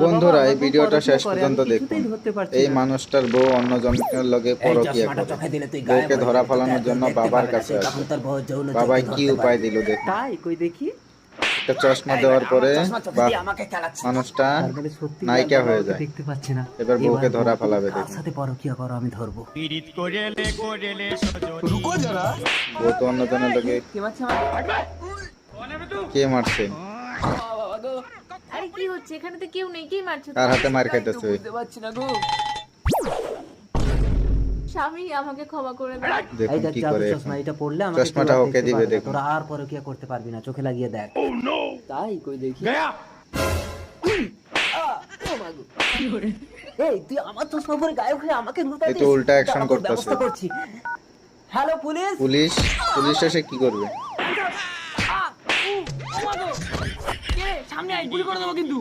বন্ধুরা এই ভিডিওটা শেষ পর্যন্ত দেখুন। এই মানুষটার বউ অন্যজনের লগে পরকীয়া করে। বউকে ধরা ফেলানোর জন্য বাবার কাছে আসে। বাবা কি উপায় দিল দেখুন। তাই কই দেখি। একটা চশমা দেওয়ার পরে মানুষটা নায়িকা হয়ে যায়। দেখতে পাচ্ছি না। এবার বউকে ধরা ফেলাবে কার দেখুন। সাথে পরকীয়া করো আমি ধরবো। বউ তো অন্যজনের লগে। কে মারছে আমাকে? কে মারছে? আরে কি হচ্ছে এখানে? তো কেউ নেই, কে মারছো? কার হাতে মার খাইতেছে? বুঝতে পারছি না গো। স্বামী আমাকে ক্ষমা করে দাও। দেখুন কি করে এখন। চশমা এটা পড়লে আমাকে চশমাটা ওকে দিবে দেখুন। তোরা আর পরকীয়া করতে পারবি না, চোখে লাগিয়ে দেখ। তাই কই দেখি। এই তুই আমার চশমা পরে গায়েব হয়ে আমাকে লুটা এই দিস। তো উল্টা অ্যাকশন দাঁড়া, করতেছে। ব্যবস্থা করছি। Hello police. পুলিশ এসে কি করবে? সামনে আয়, গুলি করে দেবো কিন্তু।